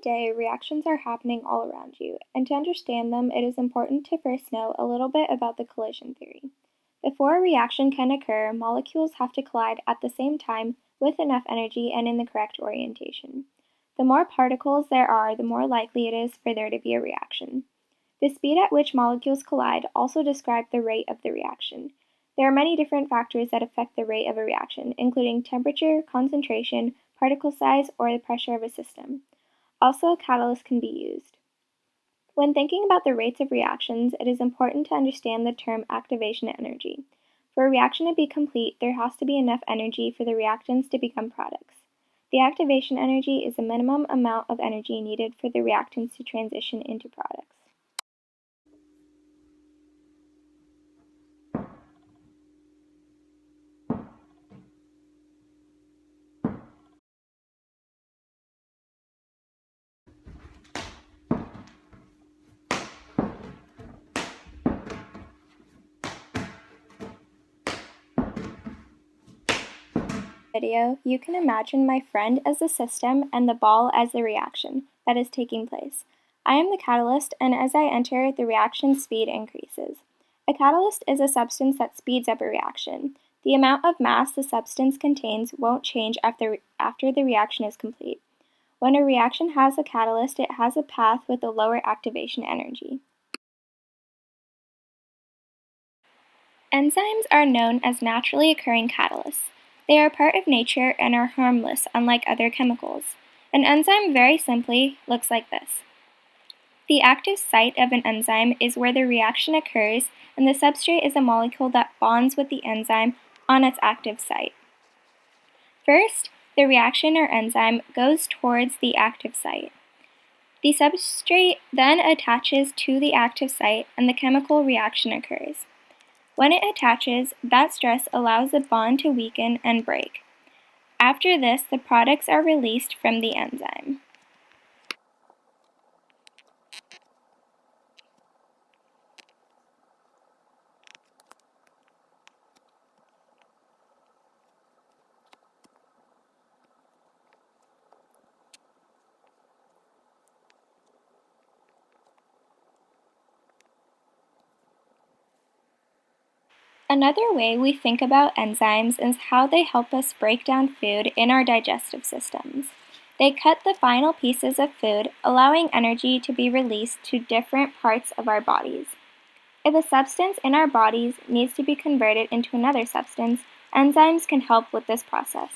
day, reactions are happening all around you, and to understand them, it is important to first know a little bit about the collision theory. Before a reaction can occur, molecules have to collide at the same time with enough energy and in the correct orientation. The more particles there are, the more likely it is for there to be a reaction. The speed at which molecules collide also describes the rate of the reaction. There are many different factors that affect the rate of a reaction, including temperature, concentration, particle size, or the pressure of a system. Also, catalysts can be used. When thinking about the rates of reactions, it is important to understand the term activation energy. For a reaction to be complete, there has to be enough energy for the reactants to become products. The activation energy is the minimum amount of energy needed for the reactants to transition into products. Video, you can imagine my friend as the system and the ball as the reaction that is taking place. I am the catalyst, and as I enter, the reaction speed increases. A catalyst is a substance that speeds up a reaction. The amount of mass the substance contains won't change after the reaction is complete. When a reaction has a catalyst, it has a path with a lower activation energy. Enzymes are known as naturally occurring catalysts. They are part of nature and are harmless, unlike other chemicals. An enzyme, very simply, looks like this. The active site of an enzyme is where the reaction occurs, and the substrate is a molecule that bonds with the enzyme on its active site. First, the reaction or enzyme goes towards the active site. The substrate then attaches to the active site, and the chemical reaction occurs. When it attaches, that stress allows the bond to weaken and break. After this, the products are released from the enzyme. Another way we think about enzymes is how they help us break down food in our digestive systems. They cut the final pieces of food, allowing energy to be released to different parts of our bodies. If a substance in our bodies needs to be converted into another substance, enzymes can help with this process.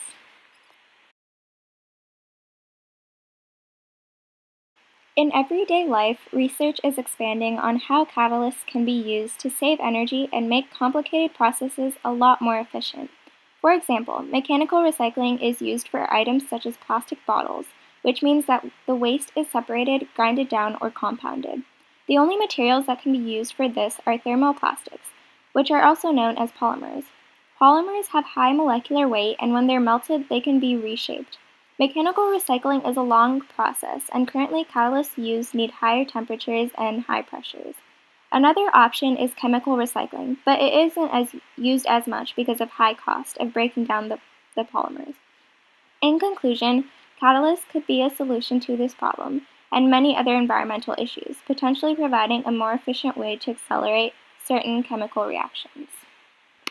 In everyday life, research is expanding on how catalysts can be used to save energy and make complicated processes a lot more efficient. For example, mechanical recycling is used for items such as plastic bottles, which means that the waste is separated, grinded down, or compounded. The only materials that can be used for this are thermoplastics, which are also known as polymers. Polymers have high molecular weight, and when they're melted, they can be reshaped. Mechanical recycling is a long process, and currently catalysts used need higher temperatures and high pressures. Another option is chemical recycling, but it isn't used as much because of high cost of breaking down the polymers. In conclusion, catalysts could be a solution to this problem and many other environmental issues, potentially providing a more efficient way to accelerate certain chemical reactions.